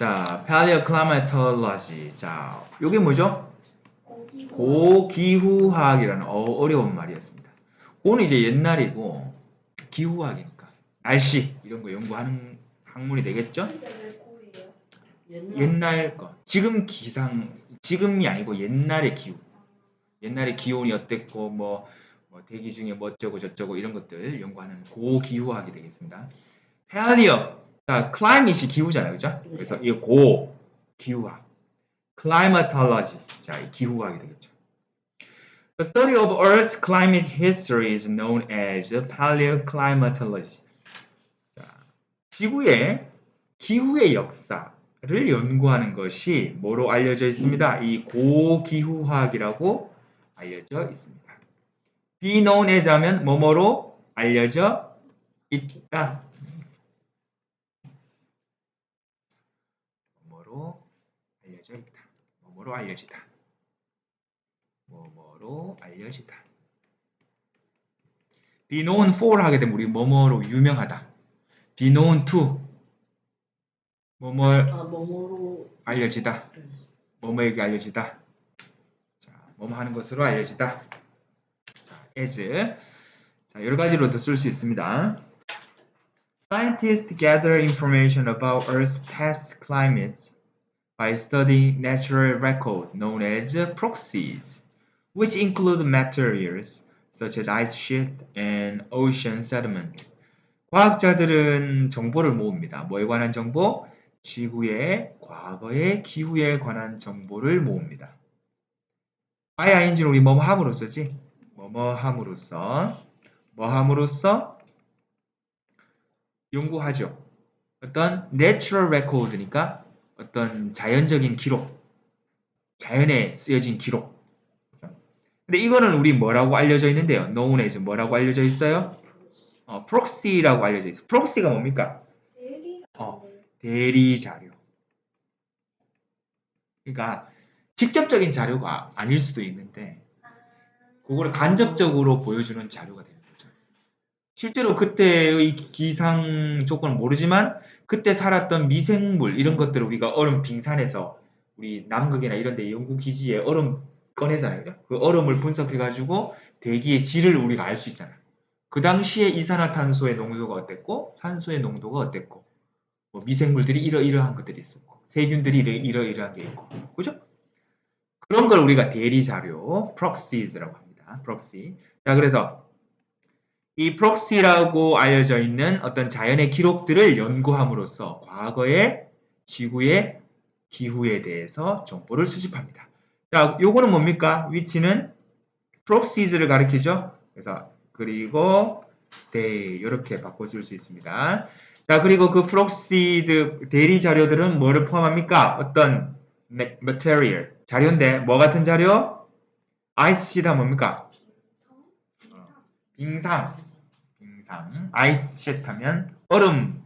자, paleoclimatology. 자, 요게 뭐죠? 고기후학이라는 어려운 말이었습니다. 고는 이제 옛날이고 기후학이니까 날씨 이런 거 연구하는 학문이 되겠죠? 옛날 거. 지금이 아니고 옛날의 기후. 옛날에 기온이 어땠고 뭐 대기 중에 뭐 어쩌고 저쩌고 이런 것들 연구하는 고기후학이 되겠습니다. paleo. 자, climate이 기후잖아요. 그죠? 그래서 이 고기후학. climatology. 자, 이 기후학이 되겠죠. The study of Earth's climate history is known as paleoclimatology. 자, 지구의 기후의 역사를 연구하는 것이 뭐로 알려져 있습니다? 이 고기후학이라고 알려져 있습니다. be known as 하면 뭐뭐로 알려져 있다. 뭐뭐로 알려져 있다. 뭐뭐로 알려지다. 뭐뭐로 알려지다. be known for 하게 되면 우리 뭐뭐로 유명하다. be known to 뭐뭐로 알려지다. 뭐뭐에게 알려지다. 자, 뭐뭐 하는 것으로 알려지다. 자, as. 자, 여러 가지로도 쓸 수 있습니다. Scientists gather information about Earth's past climates by studying natural records known as proxies, which include materials such as ice sheet and ocean sediment. 과학자들은 정보를 모읍니다. 뭐에 관한 정보? 지구의 과거의 기후에 관한 정보를 모읍니다. ING는 우리 뭐뭐 함으로써지? 뭐뭐 함으로써 연구하죠. 어떤 natural record니까 어떤 자연적인 기록, 자연에 쓰여진 기록. 근데 이거는 우리 뭐라고 알려져 있는데요? known as 뭐라고 알려져 있어요? proxy라고 알려져 있어요. proxy가 뭡니까? 대리 자료. 그러니까 직접적인 자료가 아닐 수도 있는데 그거를 간접적으로 보여주는 자료가 되는 거죠. 실제로 그때의 기상 조건은 모르지만 그때 살았던 미생물 이런 것들을 우리가 얼음 빙산에서 우리 남극이나 이런 데 연구 기지에 얼음 꺼내잖아요. 그 얼음을 분석해 가지고 대기의 질을 우리가 알 수 있잖아요. 그 당시에 이산화탄소의 농도가 어땠고 산소의 농도가 어땠고 뭐 미생물들이 이러이러한 것들이 있었고 세균들이 이러이러한 게 있고 그죠? 그런 걸 우리가 대리 자료 proxies라고 합니다. proxy. 자, 그래서 이 proxy라고 알려져 있는 어떤 자연의 기록들을 연구함으로써 과거의 지구의 기후에 대해서 정보를 수집합니다. 자, 요거는 뭡니까? 위치는 proxies를 가리키죠. 그래서 그리고 they 이렇게 바꿔줄 수 있습니다. 자, 그리고 그 proxied 대리 자료들은 뭐를 포함합니까? 어떤 material 자료인데 뭐 같은 자료? ice sheet 하면 뭡니까? 빙상. ice sheet 하면 얼음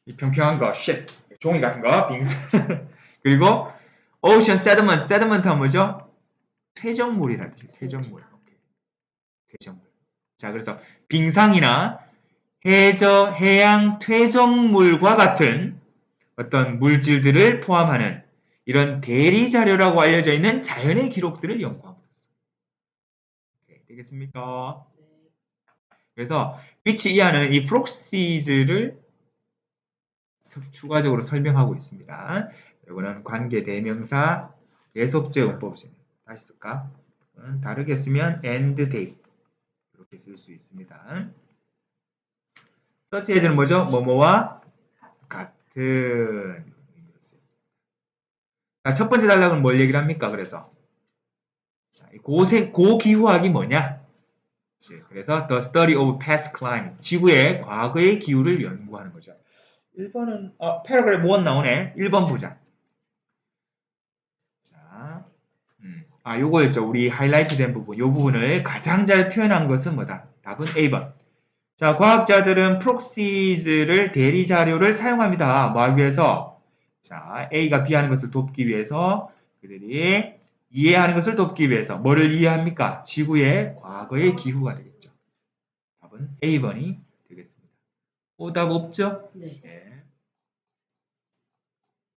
이 평평한 거 sheet 종이 같은 거 빙상. 그리고 ocean sediment 하면 뭐죠? 퇴적물이라는 뜻이에요. 퇴적물. 퇴적물. 자, 그래서 빙상이나 해양 퇴적물과 같은 어떤 물질들을 포함하는 이런 대리 자료라고 알려져 있는 자연의 기록들을 연구합니다. 되겠습니까? 그래서 which 이하는 이 proxies를 추가적으로 설명하고 있습니다. 이거는 관계 대명사 예속제 용법입니다. 다시 쓸까? 다르게 쓰면 and they 이렇게 쓸 수 있습니다. such as는 뭐죠? 뭐뭐와 같은. 자, 첫 번째 단락은 뭘 얘기를 합니까? 그래서 자, 고기후학이 뭐냐? 그래서 the study of past climate 지구의 과거의 기후를 연구하는 거죠. 1번은 paragraph 1 나오네. 1번 보자. 자, 요거였죠. 우리 하이라이트 된 부분. 요 부분을 가장 잘 표현한 것은 뭐다? 답은 A번. 자, 과학자들은 proxies를 대리 자료를 사용합니다. 뭐 하기 위해서? 자, A가 B 하는 것을 돕기 위해서 그들이 이해하는 것을 돕기 위해서 뭐를 이해합니까? 지구의 과거의 기후가 되겠죠. 답은 A번이 되겠습니다. 오답 없죠? 네.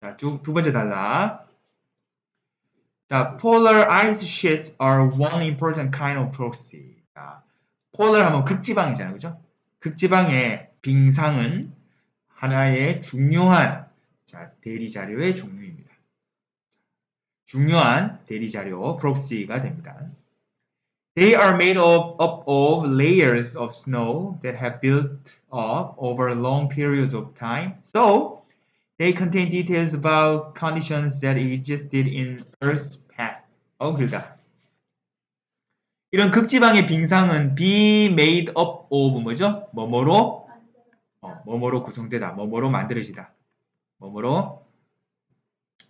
자, 두 번째 단락. 자, polar ice sheets are one important kind of proxy. 자, polar 하면 극지방이잖아요, 그죠? 극지방의 빙상은 하나의 중요한 자, 대리 자료의 종류입니다. 중요한 대리 자료 proxy가 됩니다. They are made up of layers of snow that have built up over long periods of time. So, they contain details about conditions that existed in Earth's past. 길다. 이런 극지방의 빙상은 be made up of 뭐죠? 뭐뭐로? 뭐뭐로 구성되다. 뭐뭐로 만들어지다. 뭐뭐로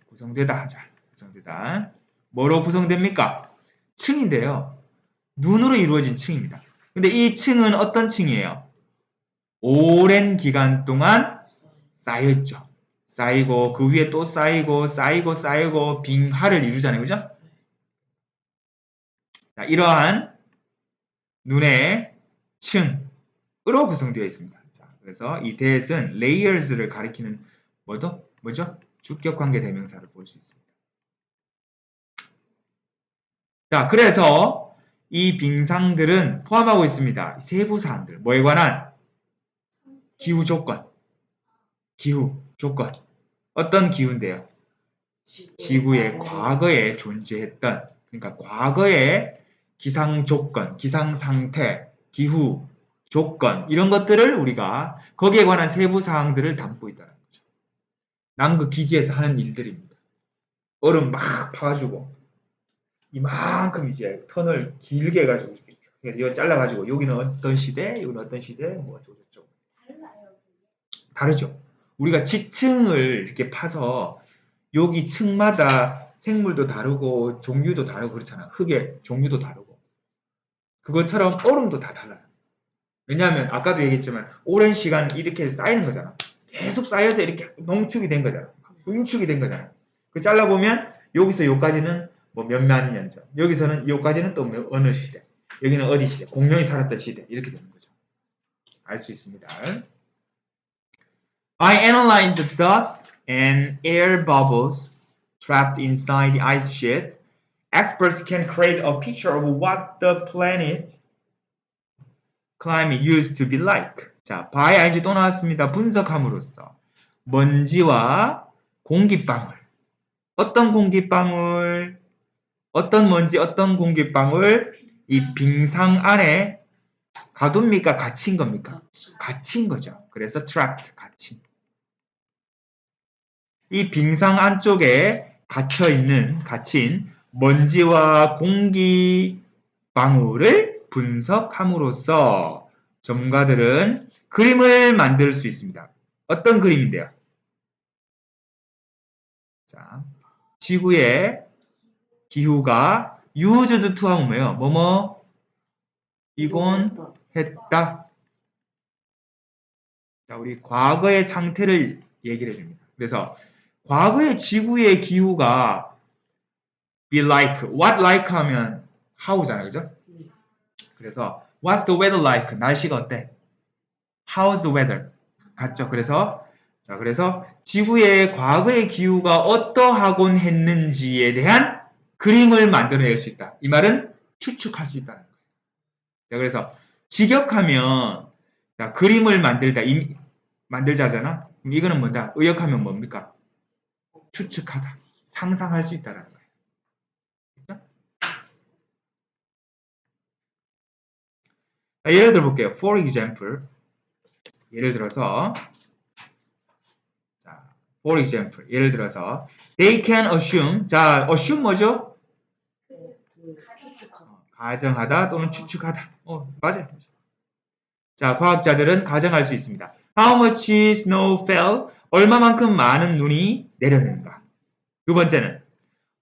구성되다 하자. 구성되다. 뭐로 구성됩니까? 층인데요. 눈으로 이루어진 층입니다. 근데 이 층은 어떤 층이에요? 오랜 기간 동안 쌓여있죠. 쌓이고 그 위에 또 쌓이고 빙하를 이루잖아요. 그죠? 자, 이러한 눈의 층으로 구성되어 있습니다. 자, 그래서 이 that은 layers를 가리키는 뭐죠? 주격관계 대명사를 볼 수 있습니다. 자, 그래서 이 빙상들은 포함하고 있습니다. 세부 사항들. 뭐에 관한? 기후 조건. 기후 조건. 어떤 기후인데요? 지구의 과거에 존재했던, 그러니까 과거의 기상 조건, 기상 상태, 기후 조건, 이런 것들을 우리가 거기에 관한 세부 사항들을 담고 있다는 거죠. 남극 기지에서 하는 일들입니다. 얼음 막 파가지고 이만큼 이제 턴을 길게 해가지고 이거 잘라가지고 여기는 어떤 시대, 여기는 어떤 시대, 뭐 어쩌고저쩌고. 다르죠. 우리가 지층을 이렇게 파서 여기 층마다 생물도 다르고 종류도 다르고 그렇잖아. 흙의 종류도 다르고. 그것처럼 얼음도 다 달라요. 왜냐하면 아까도 얘기했지만 오랜 시간 이렇게 쌓이는 거잖아. 계속 쌓여서 이렇게 농축이 된 거잖아. 응축이 된 거잖아. 그 잘라보면 여기서 여기까지는 뭐 몇만 년 전, 여기서는 여기까지는 또 어느 시대, 여기는 어디 시대, 공룡이 살았던 시대 이렇게 되는 거죠. 알 수 있습니다. I analyzed the dust and air bubbles trapped inside the ice sheet. Experts can create a picture of what the planet climate used to be like. 자, by 알지 또 나왔습니다. 분석함으로써 먼지와 공기방울. 어떤 공기방울, 어떤 먼지, 어떤 공기방울 이 빙상 안에 가둡니까? 갇힌 겁니까? 갇힌 거죠. 그래서 trapped, 갇힌. 이 빙상 안쪽에 갇힌 먼지와 공기 방울을 분석함으로써 전문가들은 그림을 만들 수 있습니다. 어떤 그림인데요? 자, 지구의 기후가 used to 하면 뭐예요? 뭐뭐 이곤 했다. 자, 우리 과거의 상태를 얘기를 해줍니다. 그래서 과거의 지구의 기후가 be like, what like 하면 how잖아요. 그죠? 그래서 what's the weather like? 날씨가 어때? How's the weather? 같죠? 그래서 지구의 과거의 기후가 어떠하곤 했는지에 대한 그림을 만들어낼 수 있다. 이 말은 추측할 수 있다는 거예요. 자, 그래서 직역하면 자, 그림을 만들자잖아. 그럼 이거는 뭐다? 의역하면 뭡니까? 추측하다. 상상할 수 있다는 거예요. 그렇죠? 자, 예를 들어 볼게요. For example. 예를 들어서 자, for example. 예를 들어서 they can assume. 자, assume 뭐죠? 가정하다 또는 추측하다. 맞아요. 자, 과학자들은 가정할 수 있습니다. How much snow fell? 얼마만큼 많은 눈이 내렸는가? 두 번째는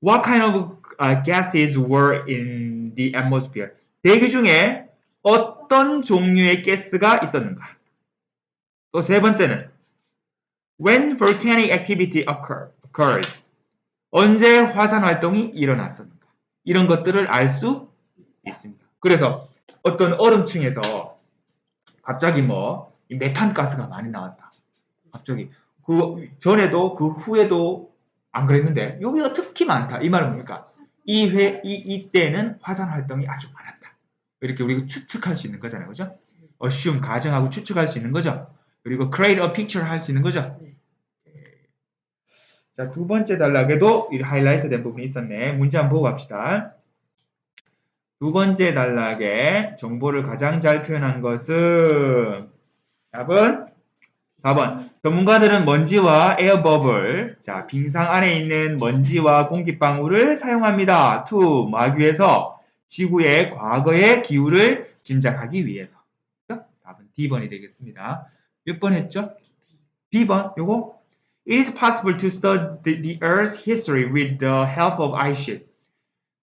What kind of gases were in the atmosphere? 대기 중에 어떤 종류의 가스가 있었는가? 또 세 번째는 When volcanic activity occurred? 언제 화산 활동이 일어났었는가? 이런 것들을 알 수 있습니다. 그래서 어떤 얼음층에서 갑자기 뭐 메탄 가스가 많이 나왔다. 갑자기 그 전에도 그 후에도 안 그랬는데 여기가 특히 많다. 이 말은 뭡니까? 이때는 화산 활동이 아주 많았다. 이렇게 우리가 추측할 수 있는 거잖아요. 그죠? assume, 가정하고 추측할 수 있는 거죠. 그리고 create a picture 할 수 있는 거죠. 자, 두 번째 단락에도 이 하이라이트 된 부분이 있었네. 문제 한번 보고 갑시다. 두 번째 단락에 정보를 가장 잘 표현한 것은 답은 4번. 전문가들은 먼지와 에어버블, 자, 빙상 안에 있는 먼지와 공기방울을 사용합니다. to, 하기 위해서 지구의 과거의 기후를 짐작하기 위해서. 답은 D번이 되겠습니다. 몇 번 했죠? B번. 요거 It is possible to study the Earth's history with the help of ice sheet.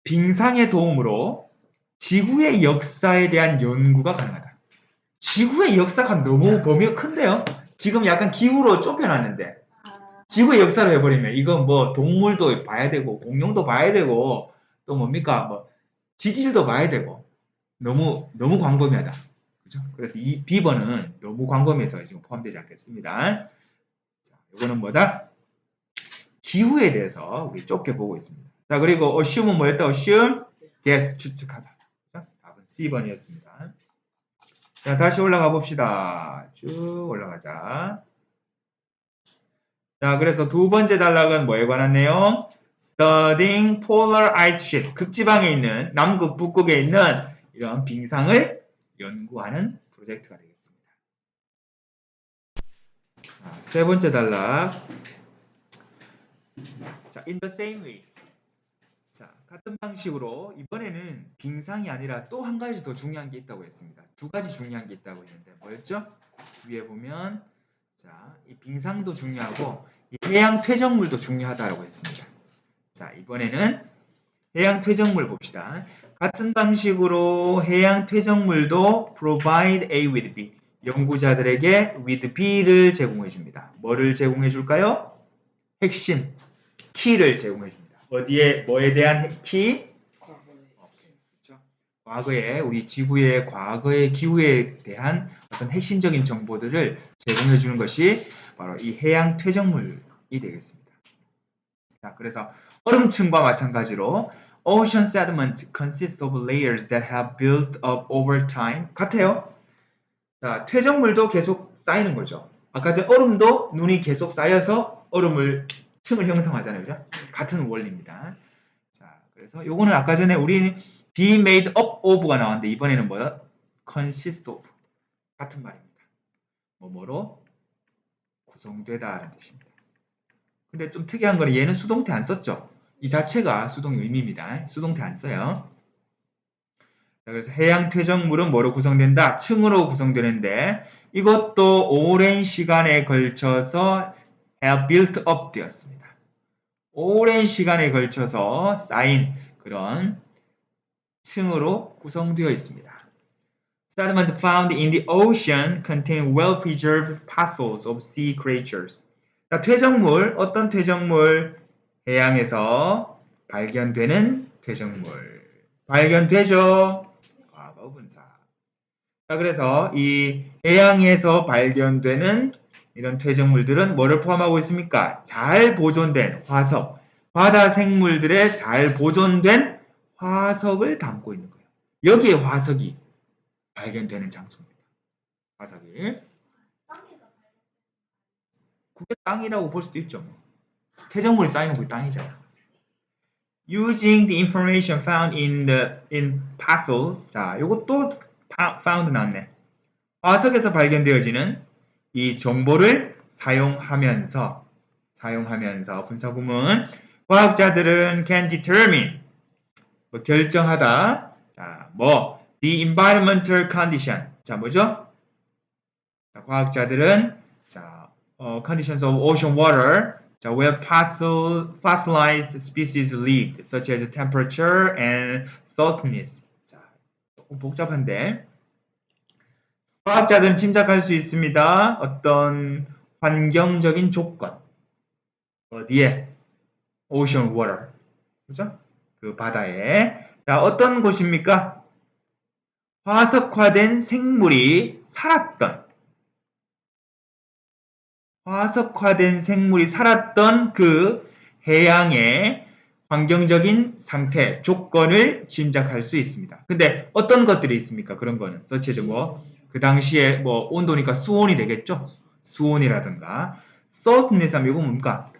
빙상의 도움으로 지구의 역사에 대한 연구가 가능하다. 지구의 역사가 너무 범위가 큰데요? 지금 약간 기후로 좁혀놨는데 지구의 역사로 해버리면 이건 뭐 동물도 봐야 되고 공룡도 봐야 되고 또 뭡니까 뭐 지질도 봐야 되고 너무 광범위하다. 그죠? 그래서 이 B번은 너무 광범위해서 지금 포함되지 않겠습니다. 자, 이거는 뭐다? 기후에 대해서 우리 좁게 보고 있습니다. 자, 그리고 assume은 뭐였다? assume, guess, 추측하다. 자, 답은 C번이었습니다. 자, 다시 올라가 봅시다. 쭉 올라가자. 자, 그래서 두 번째 단락은 뭐에 관한 내용? Studying polar ice sheet. 극지방에 있는, 남극, 북극에 있는 이런 빙상을 연구하는 프로젝트가 되겠습니다. 자, 세 번째 단락. 자, in the same way. 자, 같은 방식으로 이번에는 빙상이 아니라 또 한 가지 더 중요한 게 있다고 했습니다. 두 가지 중요한 게 있다고 했는데 뭐였죠? 위에 보면 자, 이 빙상도 중요하고 이 해양 퇴적물도 중요하다고 했습니다. 자, 이번에는 해양 퇴적물 봅시다. 같은 방식으로 해양 퇴적물도 provide A with B. 연구자들에게 with B를 제공해 줍니다. 뭐를 제공해 줄까요? 핵심, 키를 제공해 줍니다. 어디에, 뭐에 대한 키? 그렇죠. 과거에, 우리 지구의 과거의 기후에 대한 어떤 핵심적인 정보들을 제공해 주는 것이 바로 이 해양 퇴적물이 되겠습니다. 자, 그래서 얼음층과 마찬가지로 Ocean sediment consists of layers that have built up over time. 같아요. 자, 퇴적물도 계속 쌓이는 거죠. 아까 전 얼음도 눈이 계속 쌓여서 얼음을 층을 형성하잖아요. 그죠? 같은 원리입니다. 자, 그래서 요거는 아까 전에 우리는 be made up of가 나왔는데 이번에는 뭐야? consist of. 같은 말입니다. 뭐뭐로 구성되다라는 뜻입니다. 근데 좀 특이한 거는 얘는 수동태 안 썼죠? 이 자체가 수동 의미입니다. 수동태 안 써요. 자, 그래서 해양 퇴적물은 뭐로 구성된다? 층으로 구성되는데 이것도 오랜 시간에 걸쳐서 have built up 되었습니다. 오랜 시간에 걸쳐서 쌓인 그런 층으로 구성되어 있습니다. Sediment found in the ocean contain well-preserved fossils of sea creatures. 자, 퇴적물, 어떤 퇴적물? 해양에서 발견되는 퇴적물. 발견되죠? 과거분사. 자, 그래서 이 해양에서 발견되는 이런 퇴적물들은 뭐를 포함하고 있습니까? 잘 보존된 화석, 바다 생물들의 잘 보존된 화석을 담고 있는 거예요. 여기에 화석이 발견되는 장소입니다. 화석이. 그게 땅이라고 볼 수도 있죠. 퇴적물이 쌓이면 그게 땅이잖아. Using the information found in fossils. 자, 요것도 found 나왔네. 화석에서 발견되어지는 이 정보를 사용하면서 분사구문 과학자들은 can determine 뭐 결정하다. 자, 뭐 the environmental condition. 자, 뭐죠? 자, 과학자들은 자, conditions of ocean water. 자, where fossilized species lived, such as temperature and saltness. 자, 조금 복잡한데 과학자들은 짐작할 수 있습니다. 어떤 환경적인 조건. 어디에? ocean water. 그죠? 그 바다에. 자, 어떤 곳입니까? 화석화된 생물이 살았던 화석화된 생물이 살았던 그 해양의 환경적인 상태, 조건을 짐작할 수 있습니다. 근데 어떤 것들이 있습니까? 그런 거는 such as 그 당시에 온도니까 수온이 되겠죠? 수온이라든가 saltness 하면 이거 뭡니까?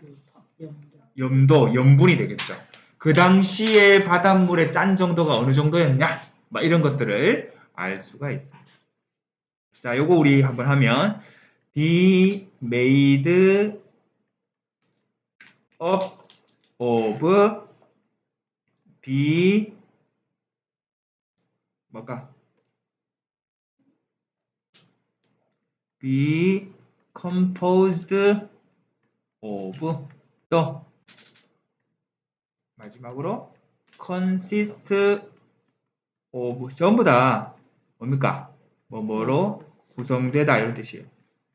염분이 되겠죠. 그 당시에 바닷물의 짠 정도가 어느 정도였냐? 막 이런 것들을 알 수가 있습니다. 자, 요거 우리 한번 하면 be made up of be 뭘까? be composed of 또 마지막으로 consist of 전부 다 뭡니까? 뭐뭐로 구성되다 이런 뜻이에요.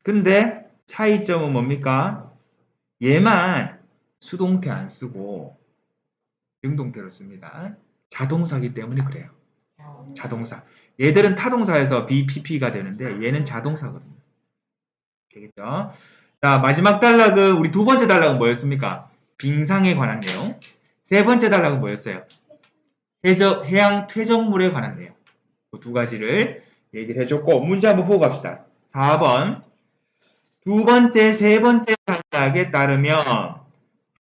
근데 차이점은 뭡니까? 얘만 수동태 안 쓰고 능동태로 씁니다. 자동사기 때문에 그래요. 자동사. 얘들은 타동사에서 BPP가 되는데 얘는 자동사거든요. 되겠죠? 자, 마지막 단락은 우리 두 번째 단락은 뭐였습니까? 빙상에 관한 내용. 세 번째 단락은 뭐였어요? 해양 퇴적물에 관한 내용. 그 두 가지를 얘기를 해줬고 문제 한번 보고 갑시다. 4번. 두 번째, 세 번째 단락에 따르면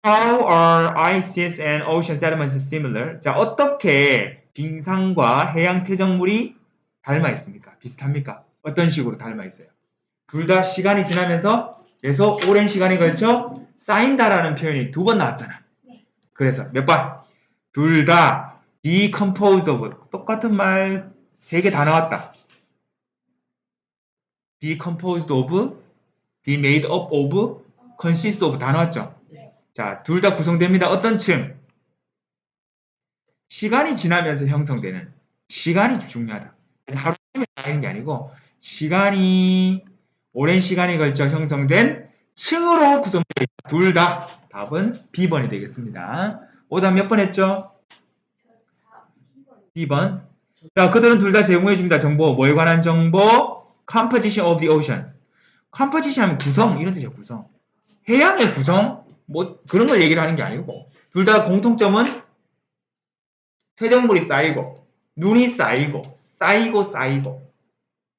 How are ices and ocean sediments similar? 자, 어떻게 빙상과 해양 퇴적물이 닮아 있습니까? 비슷합니까? 어떤 식으로 닮아 있어요? 둘 다 시간이 지나면서 계속 오랜 시간에 걸쳐 쌓인다라는 표현이 두 번 나왔잖아. 그래서 몇 번? 둘 다 decomposed of 똑같은 말 세 개 다 나왔다. decomposed of, be made up of, consist of 다 나왔죠. 자, 둘 다 구성됩니다. 어떤 층? 시간이 지나면서 형성되는 시간이 중요하다. 하루 종일 쌓이는 게 아니고 시간이 오랜 시간에 걸쳐 형성된 층으로 구성되어 있다. 둘 다 답은 B번이 되겠습니다. 오답 몇 번 했죠? 2번. 자, 그들은 둘 다 제공해 줍니다. 정보. 뭐에 관한 정보? Composition of the ocean. Composition 하면 구성 이런 뜻이에요. 구성. 해양의 구성 뭐 그런 걸 얘기를 하는 게 아니고 둘 다 공통점은 퇴적물이 쌓이고 눈이 쌓이고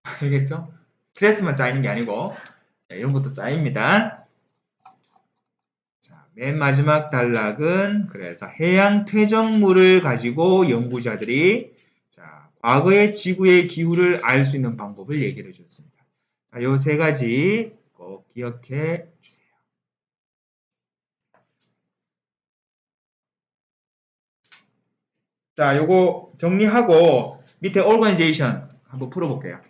알겠죠? 스트레스만 쌓이는 게 아니고 이런 것도 쌓입니다. 자, 맨 마지막 단락은 그래서 해양 퇴적물을 가지고 연구자들이 자, 과거의 지구의 기후를 알 수 있는 방법을 얘기를 해줬습니다. 자, 요 세 가지 꼭 기억해 주세요. 자, 요거 정리하고 밑에 organization 한번 풀어볼게요.